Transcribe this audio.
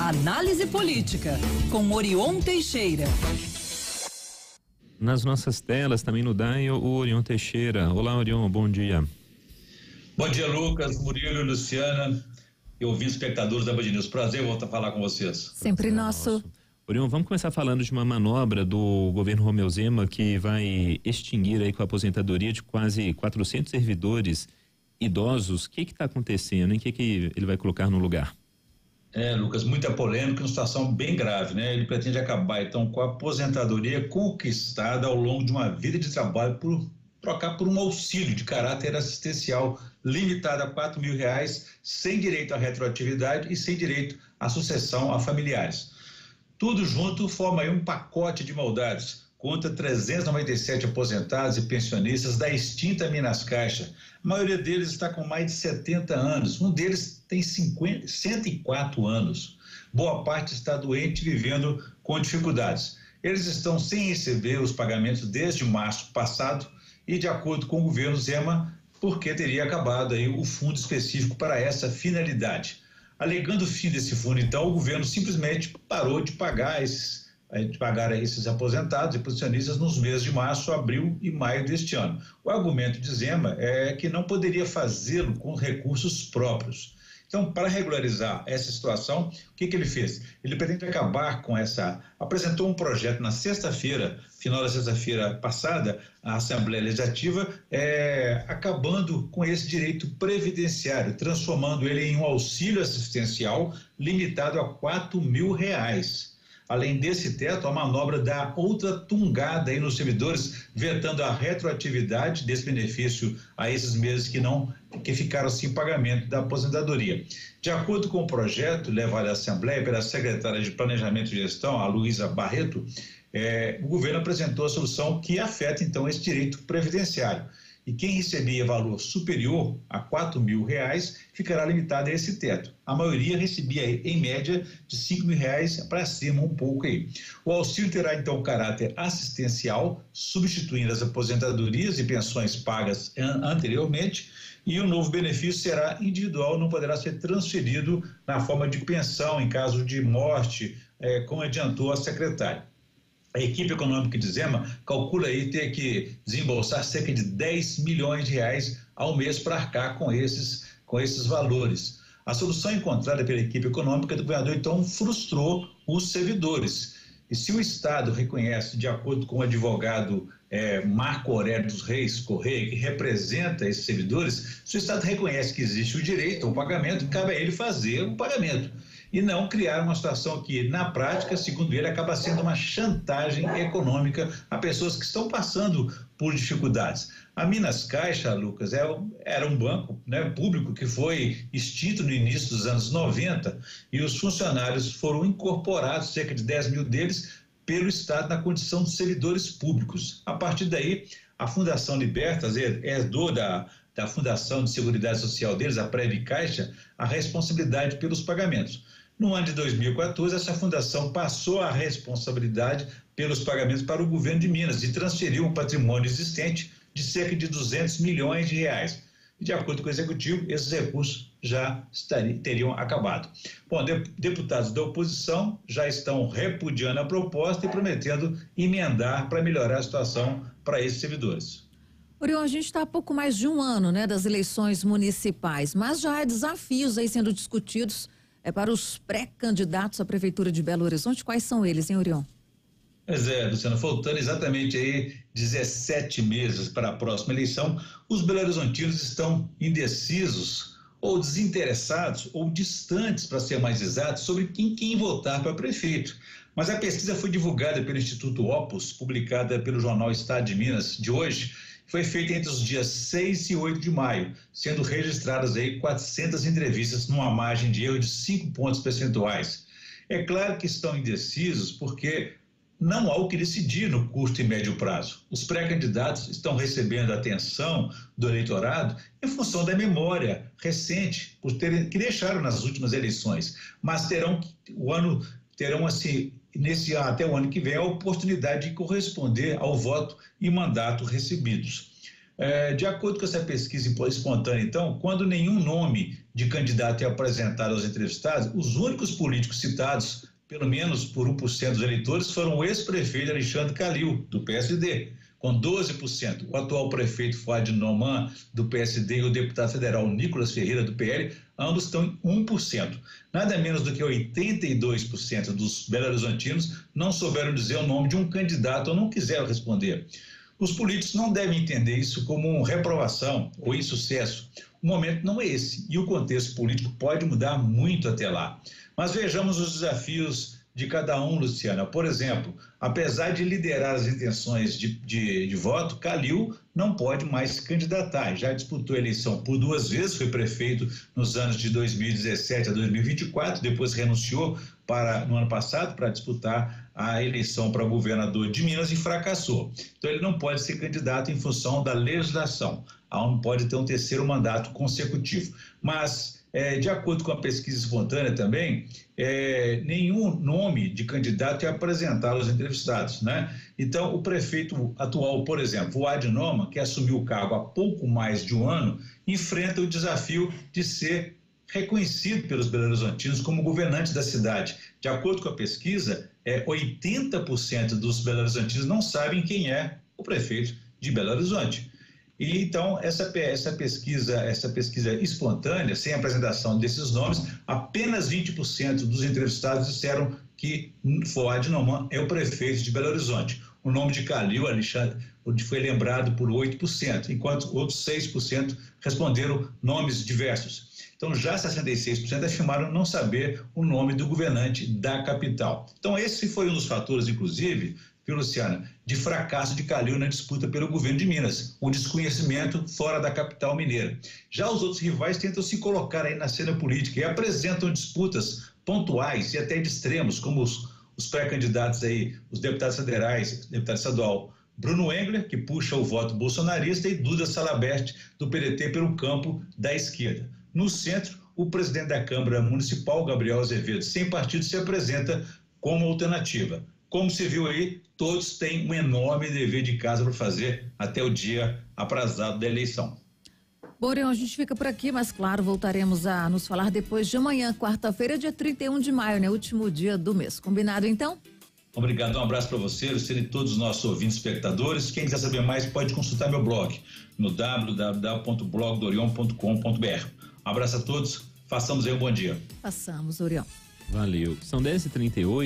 Análise política, com Orion Teixeira. Nas nossas telas, também no DAI, o Orion Teixeira. Olá, Orion, bom dia. Bom dia, Lucas, Murilo, Luciana e ouvintes espectadores da Band News. Prazer voltar a falar com vocês. Sempre nosso. Orion, vamos começar falando de uma manobra do governo Romeu Zema que vai extinguir aí com a aposentadoria de quase 400 servidores idosos. O que está acontecendo? Em que ele vai colocar no lugar? Lucas, muita polêmica, uma situação bem grave, né? Ele pretende acabar, então, com a aposentadoria conquistada ao longo de uma vida de trabalho trocar por um auxílio de caráter assistencial limitado a R$4.000, sem direito à retroatividade e sem direito à sucessão a familiares. Tudo junto forma aí um pacote de maldades contra 397 aposentados e pensionistas da extinta Minas Caixa. A maioria deles está com mais de 70 anos, um deles tem 104 anos. Boa parte está doente e vivendo com dificuldades. Eles estão sem receber os pagamentos desde março passado e, de acordo com o governo Zema, porque teria acabado aí o fundo específico para essa finalidade. Alegando o fim desse fundo, então, o governo simplesmente parou de pagar esses aposentados e pensionistas nos meses de março, abril e maio deste ano. O argumento de Zema é que não poderia fazê-lo com recursos próprios. Então, para regularizar essa situação, o que ele fez? Ele pretende acabar com apresentou um projeto na sexta-feira, final da sexta-feira passada, a Assembleia Legislativa, acabando com esse direito previdenciário, transformando ele em um auxílio assistencial limitado a R$4.000. Além desse teto, a manobra dá outra tungada aí nos servidores, vetando a retroatividade desse benefício a esses meses que ficaram sem pagamento da aposentadoria. De acordo com o projeto levado à Assembleia pela secretária de Planejamento e Gestão, a Luísa Barreto, o governo apresentou a solução que afeta então esse direito previdenciário. E quem recebia valor superior a R$4.000 ficará limitado a esse teto. A maioria recebia em média de R$5.000 para cima, um pouco aí. O auxílio terá então caráter assistencial, substituindo as aposentadorias e pensões pagas anteriormente, e o novo benefício será individual, não poderá ser transferido na forma de pensão em caso de morte, como adiantou a secretária. A equipe econômica de Zema calcula aí ter que desembolsar cerca de R$10 milhões ao mês para arcar com esses valores. A solução encontrada pela equipe econômica do governador, então, frustrou os servidores. E se o Estado reconhece, de acordo com o advogado Marco Aurélio dos Reis Correia, que representa esses servidores, se o Estado reconhece que existe o direito ao pagamento, cabe a ele fazer o pagamento. E não criar uma situação que, na prática, segundo ele, acaba sendo uma chantagem econômica a pessoas que estão passando por dificuldades. A Minas Caixa, Lucas, era um banco, né, público que foi extinto no início dos anos 90 e os funcionários foram incorporados, cerca de 10 mil deles, pelo Estado na condição de servidores públicos. A partir daí, a Fundação Libertas herdou da Fundação de Seguridade Social deles, a Previ-Caixa, a responsabilidade pelos pagamentos. No ano de 2014, essa fundação passou a responsabilidade pelos pagamentos para o governo de Minas e transferiu um patrimônio existente de cerca de R$200 milhões. E, de acordo com o executivo, esses recursos já teriam acabado. Bom, deputados da oposição já estão repudiando a proposta e prometendo emendar para melhorar a situação para esses servidores. Orion, a gente está há pouco mais de um ano, né, das eleições municipais, mas já há desafios aí sendo discutidos para os pré-candidatos à Prefeitura de Belo Horizonte. Quais são eles, hein, Orion? Pois é, Luciano, faltando exatamente aí 17 meses para a próxima eleição, os belo-horizontinos estão indecisos ou desinteressados ou distantes, para ser mais exato, sobre quem votar para prefeito. Mas a pesquisa foi divulgada pelo Instituto Opus, publicada pelo jornal Estado de Minas de hoje, foi feita entre os dias 6 e 8 de maio, sendo registradas aí 400 entrevistas numa margem de erro de 5 pontos percentuais. É claro que estão indecisos porque não há o que decidir no curto e médio prazo. Os pré-candidatos estão recebendo a atenção do eleitorado em função da memória recente, que deixaram nas últimas eleições, mas terão assim, até o ano que vem, a oportunidade de corresponder ao voto e mandato recebidos. De acordo com essa pesquisa espontânea, então, quando nenhum nome de candidato é apresentado aos entrevistados, os únicos políticos citados, pelo menos por 1% dos eleitores, foram o ex-prefeito Alexandre Calil, do PSD, com 12%. O atual prefeito Fuad Noman, do PSD, e o deputado federal Nicolas Ferreira, do PL, ambos estão em 1%. Nada menos do que 82% dos belo-horizontinos não souberam dizer o nome de um candidato ou não quiseram responder. Os políticos não devem entender isso como reprovação ou insucesso. O momento não é esse e o contexto político pode mudar muito até lá. Mas vejamos os desafios de cada um, Luciana. Por exemplo, apesar de liderar as intenções de voto, Calil não pode mais se candidatar. Já disputou a eleição por 2 vezes, foi prefeito nos anos de 2017 a 2024, depois renunciou no ano passado para disputar a eleição para governador de Minas e fracassou. Então ele não pode ser candidato em função da legislação. Não pode ter um 3º mandato consecutivo. Mas, de acordo com a pesquisa espontânea também, nenhum nome de candidato é apresentado aos entrevistados, né? Então, o prefeito atual, por exemplo, Fuad Noman, que assumiu o cargo há pouco mais de um ano, enfrenta o desafio de ser reconhecido pelos belo-horizontinos como governante da cidade. De acordo com a pesquisa, 80% dos belo-horizontinos não sabem quem é o prefeito de Belo Horizonte. E então essa pesquisa espontânea, sem apresentação desses nomes, apenas 20% dos entrevistados disseram que Fuad Noman é o prefeito de Belo Horizonte. O nome de Calil Alexandre foi lembrado por 8%, enquanto outros 6% responderam nomes diversos. Então, já 66% afirmaram não saber o nome do governante da capital. Então, esse foi um dos fatores, inclusive, viu, Luciana, de fracasso de Calil na disputa pelo governo de Minas, um desconhecimento fora da capital mineira. Já os outros rivais tentam se colocar aí na cena política e apresentam disputas pontuais e até de extremos, como os pré-candidatos aí, os deputados federais, deputado estadual Bruno Engler, que puxa o voto bolsonarista, e Duda Salabert, do PDT, pelo campo da esquerda. No centro, o presidente da Câmara Municipal, Gabriel Azevedo, sem partido, se apresenta como alternativa. Como se viu aí, todos têm um enorme dever de casa para fazer até o dia aprazado da eleição. Bom, Orion, a gente fica por aqui, mas claro, voltaremos a nos falar depois de amanhã, quarta-feira, dia 31 de maio, né? Último dia do mês. Combinado, então? Obrigado, um abraço para você, Luciano, e todos os nossos ouvintes espectadores. Quem quiser saber mais pode consultar meu blog no www.blogdorion.com.br. Um abraço a todos, façamos aí um bom dia. Façamos, Orion. Valeu. São 10h38.